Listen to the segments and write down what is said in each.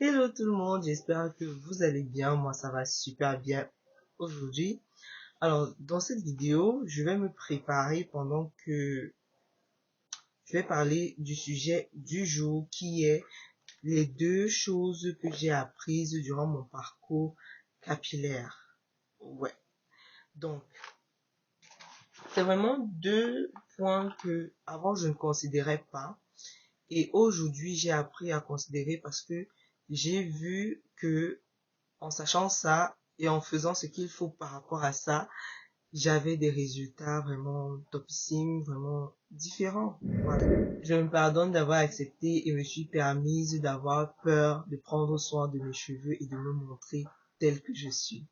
Hello tout le monde, j'espère que vous allez bien. Moi, ça va super bien aujourd'hui. Alors, dans cette vidéo, je vais me préparer pendant que je vais parler du sujet du jour qui est les deux choses que j'ai apprises durant mon parcours capillaire. Ouais. Donc, c'est vraiment deux points que avant je ne considérais pas. Et aujourd'hui, j'ai appris à considérer parce que j'ai vu que en sachant ça et en faisant ce qu'il faut par rapport à ça, j'avais des résultats vraiment topissimes, vraiment différents. Voilà. Je me pardonne d'avoir accepté et me suis permise d'avoir peur de prendre soin de mes cheveux et de me montrer tel que je suis.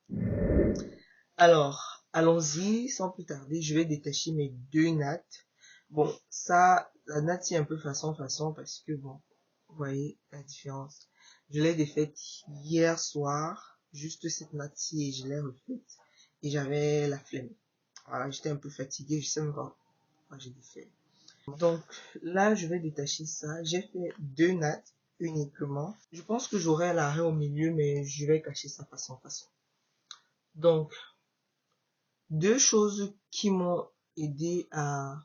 Alors, allons-y, sans plus tarder, je vais détacher mes deux nattes. Bon, ça, la natte c'est un peu façon parce que bon, vous voyez la différence. Je l'ai défaite hier soir, juste cette natte-ci, et je l'ai refaite. Et j'avais la flemme. Voilà, j'étais un peu fatiguée, je sais même pas pourquoi j'ai défait. Donc là, je vais détacher ça. J'ai fait deux nattes uniquement. Je pense que j'aurai l'arrêt au milieu, mais je vais cacher ça façon. Donc, deux choses qui m'ont aidé à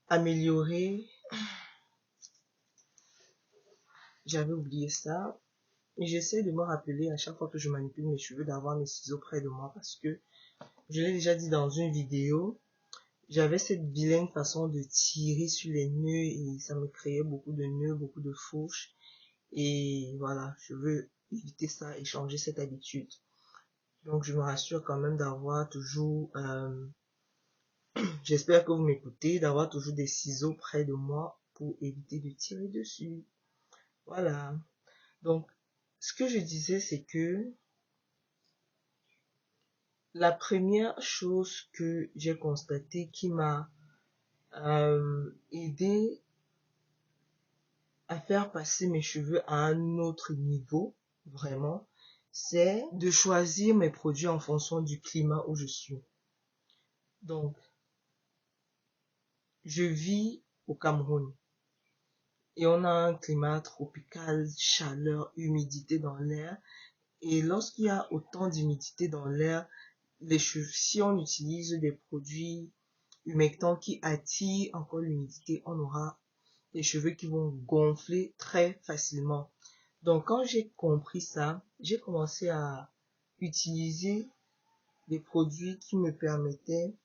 améliorer, j'avais oublié ça, et j'essaie de me rappeler à chaque fois que je manipule mes cheveux d'avoir mes ciseaux près de moi parce que, je l'ai déjà dit dans une vidéo, j'avais cette vilaine façon de tirer sur les nœuds et ça me créait beaucoup de nœuds, beaucoup de fourches, et voilà, je veux éviter ça et changer cette habitude. Donc je me rassure quand même d'avoir toujours j'espère que vous m'écoutez, d'avoir toujours des ciseaux près de moi pour éviter de tirer dessus. Voilà. Donc, ce que je disais, c'est que la première chose que j'ai constatée qui m'a aidé à faire passer mes cheveux à un autre niveau, vraiment, c'est de choisir mes produits en fonction du climat où je suis. Donc, je vis au Cameroun. Et on a un climat tropical, chaleur, humidité dans l'air. Et lorsqu'il y a autant d'humidité dans l'air, les cheveux, si on utilise des produits humectants qui attirent encore l'humidité, on aura des cheveux qui vont gonfler très facilement. Donc quand j'ai compris ça, j'ai commencé à utiliser des produits qui me permettaient,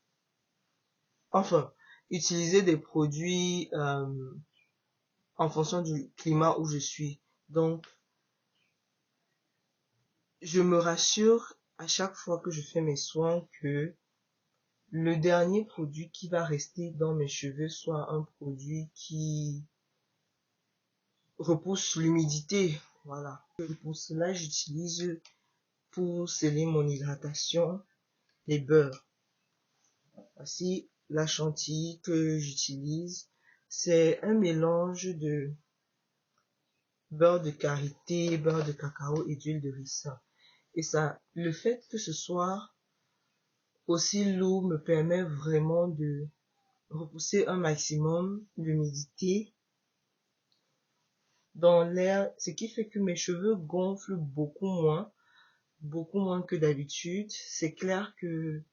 enfin, utiliser des produits en fonction du climat où je suis. Donc, je me rassure à chaque fois que je fais mes soins que le dernier produit qui va rester dans mes cheveux soit un produit qui repousse l'humidité. Voilà. Pour cela, j'utilise pour sceller mon hydratation les beurres. Voici la chantilly que j'utilise. C'est un mélange de beurre de karité, beurre de cacao et d'huile de ricin. Et ça, le fait que ce soit aussi lourd me permet vraiment de repousser un maximum l'humidité dans l'air, ce qui fait que mes cheveux gonflent beaucoup moins que d'habitude. C'est clair que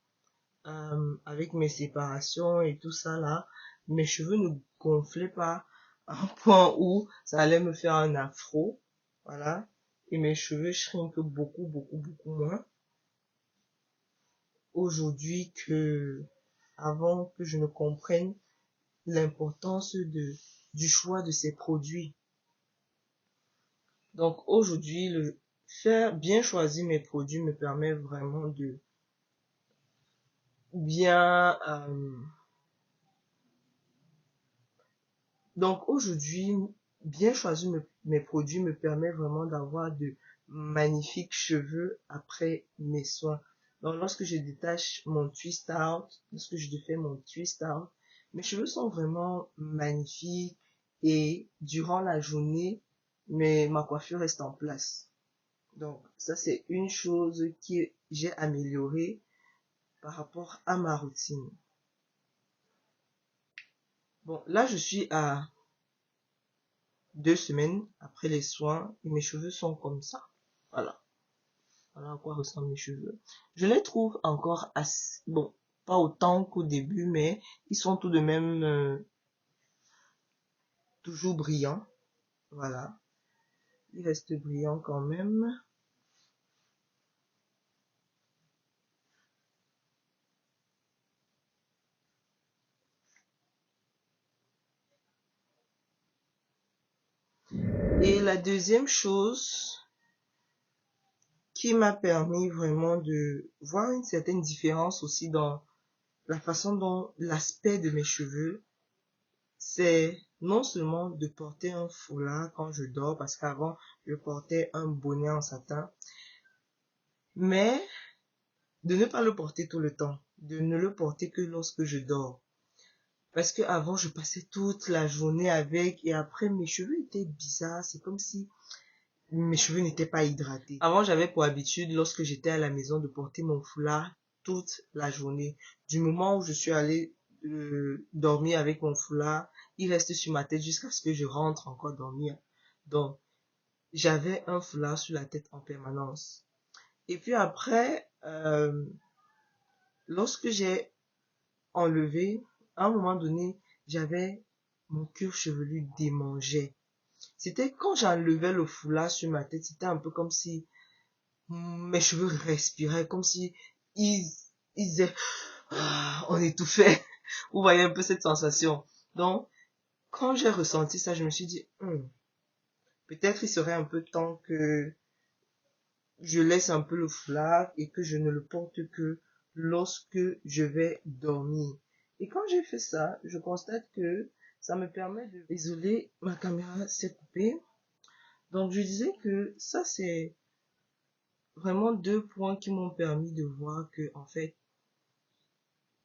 avec mes séparations et tout ça là, mes cheveux ne gonflaient pas à un point où ça allait me faire un afro, voilà, et mes cheveux shrinkent beaucoup moins aujourd'hui que avant que je ne comprenne l'importance du choix de ces produits. Donc aujourd'hui, le faire bien choisir mes produits me permet vraiment de bien donc aujourd'hui, bien choisir mes produits me permet vraiment d'avoir de magnifiques cheveux après mes soins. Donc lorsque je détache mon twist out, lorsque je défais mon twist out, mes cheveux sont vraiment magnifiques et durant la journée, ma coiffure reste en place. Donc ça c'est une chose que j'ai améliorée par rapport à ma routine. Bon, là je suis à 2 semaines après les soins et mes cheveux sont comme ça. Voilà. Voilà à quoi ressemblent mes cheveux. Je les trouve encore assez, bon, pas autant qu'au début, mais ils sont tout de même toujours brillants. Voilà. Ils restent brillants quand même. Et la deuxième chose qui m'a permis vraiment de voir une certaine différence aussi dans la façon dont l'aspect de mes cheveux, c'est non seulement de porter un foulard quand je dors, parce qu'avant je portais un bonnet en satin, mais de ne pas le porter tout le temps, de ne le porter que lorsque je dors. Parce que avant je passais toute la journée avec et après mes cheveux étaient bizarres, c'est comme si mes cheveux n'étaient pas hydratés. Avant, j'avais pour habitude, lorsque j'étais à la maison, de porter mon foulard toute la journée. Du moment où je suis allée dormir avec mon foulard, il reste sur ma tête jusqu'à ce que je rentre encore dormir. Donc, j'avais un foulard sur la tête en permanence. Et puis après, lorsque j'ai enlevé, à un moment donné, j'avais mon cuir chevelu démangeait. C'était quand j'enlevais le foulard sur ma tête, c'était un peu comme si mes cheveux respiraient, comme si ils, ils disaient, on étouffait. Vous voyez un peu cette sensation. Donc, quand j'ai ressenti ça, je me suis dit, peut-être il serait un peu temps que je laisse un peu le foulard et que je ne le porte que lorsque je vais dormir. Et quand j'ai fait ça, je constate que ça me permet de... Désolé, ma caméra s'est coupée. Donc, je disais que ça, c'est vraiment 2 points qui m'ont permis de voir que, en fait,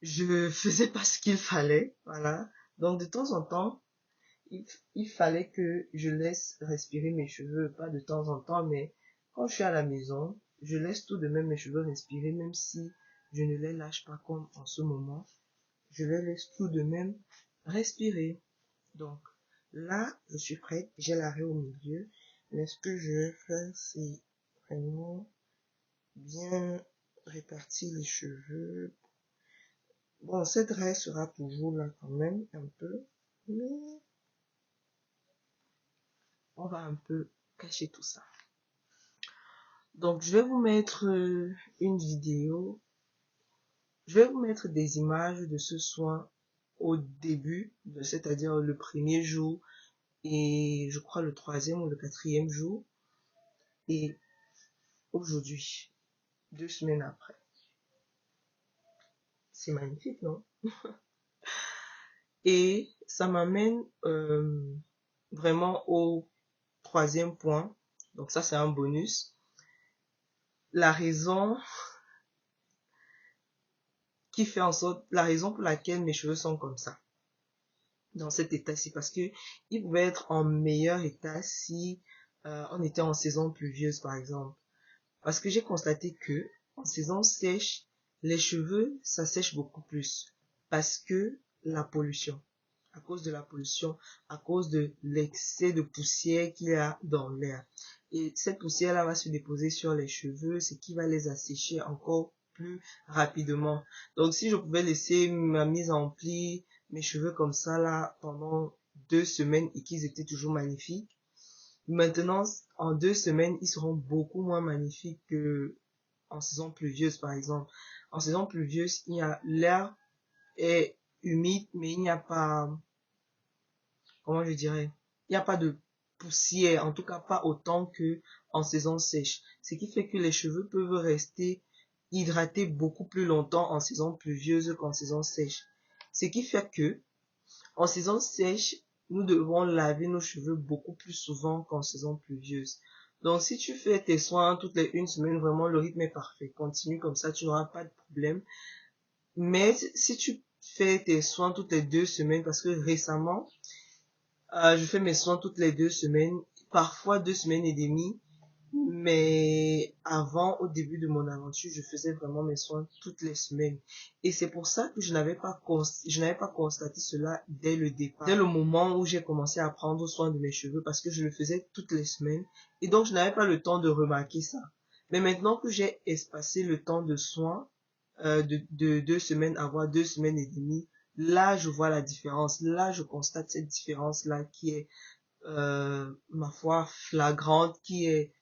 je faisais pas ce qu'il fallait, voilà. Donc, de temps en temps, il fallait que je laisse respirer mes cheveux, pas de temps en temps, mais quand je suis à la maison, je laisse tout de même mes cheveux respirer, même si je ne les lâche pas comme en ce moment. Je les laisse tout de même respirer. Donc, là, je suis prête, j'ai l'arrêt au milieu. Mais ce que je vais faire, c'est vraiment bien répartir les cheveux. Bon, cette raie sera toujours là quand même, un peu. Mais on va un peu cacher tout ça. Donc, je vais vous mettre une vidéo. Je vais vous mettre des images de ce soin au début, c'est-à-dire le premier jour et je crois le 3e ou le 4e jour. Et aujourd'hui, 2 semaines après. C'est magnifique, non? Et ça m'amène vraiment au 3e point. Donc ça, c'est un bonus. La raison qui fait en sorte, la raison pour laquelle mes cheveux sont comme ça, dans cet état-ci, parce que ils pouvaient être en meilleur état si on était en saison pluvieuse, par exemple. Parce que j'ai constaté que en saison sèche, les cheveux, ça sèche beaucoup plus. Parce que la pollution. À cause de la pollution, à cause de l'excès de poussière qu'il y a dans l'air. Et cette poussière-là va se déposer sur les cheveux, ce qui va les assécher encore plus rapidement. Donc si je pouvais laisser ma mise en pli, mes cheveux comme ça là, pendant 2 semaines et qu'ils étaient toujours magnifiques, maintenant, en 2 semaines, ils seront beaucoup moins magnifiques que en saison pluvieuse, par exemple. En saison pluvieuse, l'air est humide, mais il n'y a pas, comment je dirais, il n'y a pas de poussière, en tout cas pas autant que en saison sèche. Ce qui fait que les cheveux peuvent rester hydratés beaucoup plus longtemps en saison pluvieuse qu'en saison sèche. Ce qui fait que, en saison sèche, nous devons laver nos cheveux beaucoup plus souvent qu'en saison pluvieuse. Donc, si tu fais tes soins toutes les 1 semaine, vraiment, le rythme est parfait. Continue comme ça, tu n'auras pas de problème. Mais si tu fais tes soins toutes les 2 semaines, parce que récemment, je fais mes soins toutes les 2 semaines, parfois 2 semaines et demie, Mais avant, au début de mon aventure, je faisais vraiment mes soins toutes les semaines. Et c'est pour ça que je n'avais pas constaté cela dès le départ. Dès le moment où j'ai commencé à prendre soin de mes cheveux, parce que je le faisais toutes les semaines. Et donc, je n'avais pas le temps de remarquer ça. Mais maintenant que j'ai espacé le temps de soins, de 2 semaines à voire 2 semaines et demie, là, je vois la différence. Là, je constate cette différence-là qui est, ma foi, flagrante, qui est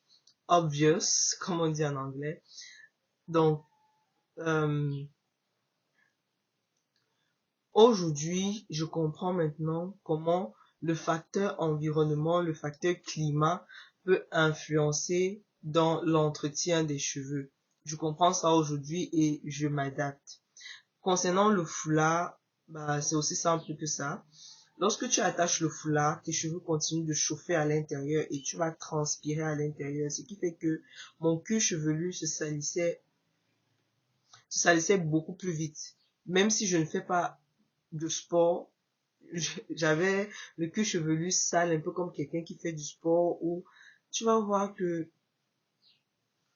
obvious, comme on dit en anglais. Donc, euh, aujourd'hui, je comprends maintenant comment le facteur environnement, le facteur climat peut influencer dans l'entretien des cheveux. Je comprends ça aujourd'hui et je m'adapte. Concernant le foulard, bah, c'est aussi simple que ça. Lorsque tu attaches le foulard, tes cheveux continuent de chauffer à l'intérieur et tu vas transpirer à l'intérieur, ce qui fait que mon cuir chevelu se salissait beaucoup plus vite. Même si je ne fais pas de sport, j'avais le cuir chevelu sale, un peu comme quelqu'un qui fait du sport, où tu vas voir que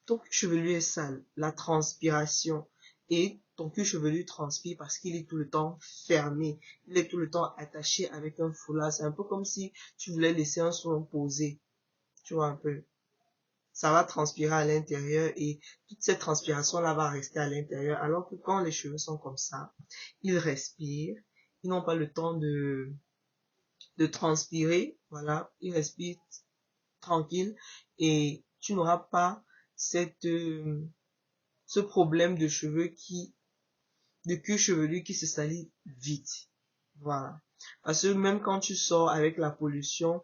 ton cuir chevelu est sale, la transpiration, et ton cuir chevelu transpire parce qu'il est tout le temps fermé, il est tout le temps attaché avec un foulard. C'est un peu comme si tu voulais laisser un soin posé, tu vois un peu. Ça va transpirer à l'intérieur et toute cette transpiration-là va rester à l'intérieur. Alors que quand les cheveux sont comme ça, ils respirent, ils n'ont pas le temps de transpirer, voilà, ils respirent tranquille et tu n'auras pas ce problème de de cuir chevelu qui se salit vite. Voilà. Parce que même quand tu sors avec la pollution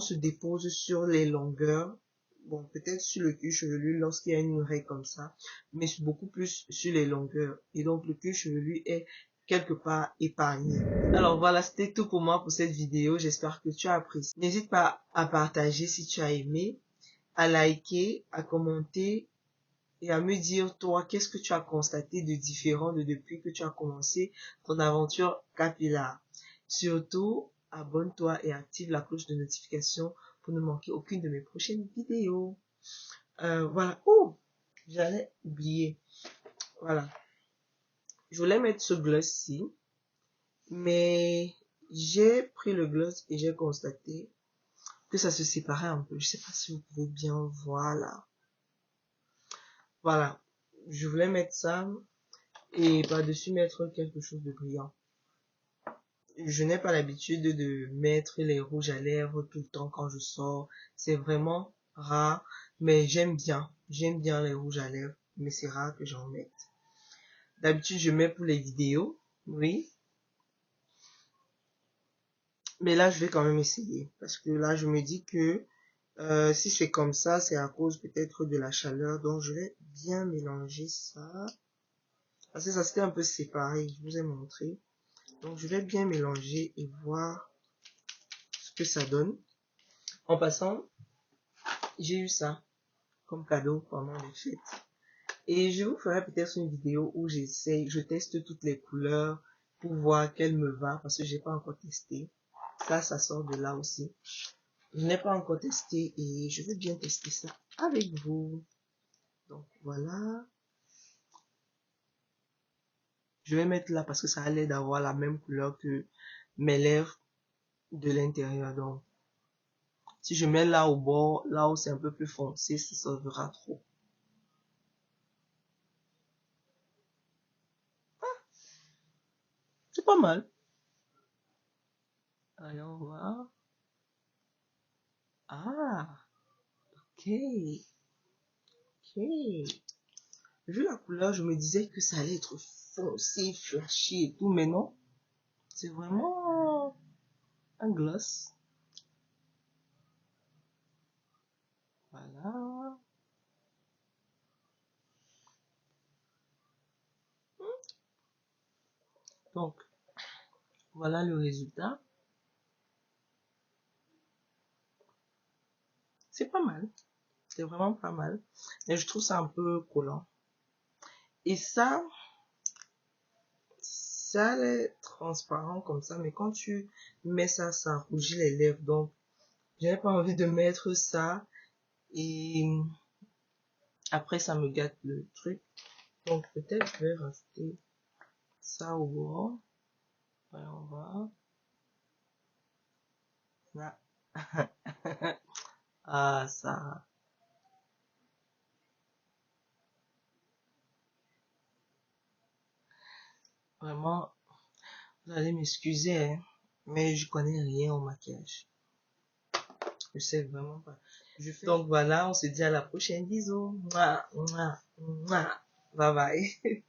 se dépose sur les longueurs. Bon, peut-être sur le cuir chevelu lorsqu'il y a une raie comme ça, mais beaucoup plus sur les longueurs. Et donc, le cuir chevelu est quelque part épargné. Alors voilà, c'était tout pour moi pour cette vidéo. J'espère que tu as apprécié. N'hésite pas à partager si tu as aimé, à liker, à commenter et à me dire, toi, qu'est-ce que tu as constaté de différent depuis que tu as commencé ton aventure capillaire. Surtout, abonne-toi et active la cloche de notification pour ne manquer aucune de mes prochaines vidéos. Voilà. Oh, j'allais oublier. Voilà. Je voulais mettre ce gloss-ci, mais j'ai pris le gloss et j'ai constaté que ça se séparait un peu. Je sais pas si vous pouvez bien voir là. Voilà. Je voulais mettre ça et par-dessus mettre quelque chose de brillant. Je n'ai pas l'habitude de mettre les rouges à lèvres tout le temps quand je sors. C'est vraiment rare, mais j'aime bien. J'aime bien les rouges à lèvres, mais c'est rare que j'en mette. D'habitude, je mets pour les vidéos, oui. Mais là, je vais quand même essayer. Parce que là, je me dis que si c'est comme ça, c'est à cause peut-être de la chaleur. Donc, je vais bien mélanger ça. Parce que ça s'était un peu séparé, je vous ai montré. Donc, je vais bien mélanger et voir ce que ça donne. En passant, j'ai eu ça comme cadeau pendant les fêtes. Et je vous ferai peut-être une vidéo où je teste toutes les couleurs pour voir quelle me va parce que j'ai pas encore testé. Ça sort de là aussi. Je n'ai pas encore testé et je veux bien tester ça avec vous. Donc voilà. Je vais mettre là parce que ça a l'air d'avoir la même couleur que mes lèvres de l'intérieur. Donc si je mets là au bord, là où c'est un peu plus foncé, ça se verra trop. C'est pas mal. Allez, on va voir. Ah, ok. Ok. Vu la couleur, je me disais que ça allait être foncé, flashy et tout, mais non. C'est vraiment un gloss. Voilà. Donc, voilà le résultat. C'est pas mal. C'est vraiment pas mal. Mais je trouve ça un peu collant. Et ça est transparent comme ça, mais quand tu mets ça, ça rougit les lèvres. Donc, j'avais pas envie de mettre ça Et après, ça me gâte le truc. Donc, peut-être je vais rajouter ça au bord. Voilà, on va. Là. Ah, ça. Vraiment, vous allez m'excuser, hein, mais je connais rien au maquillage. Je sais vraiment pas. Donc voilà, on se dit à la prochaine. Bisous. Mouah, mouah, mouah. Bye bye.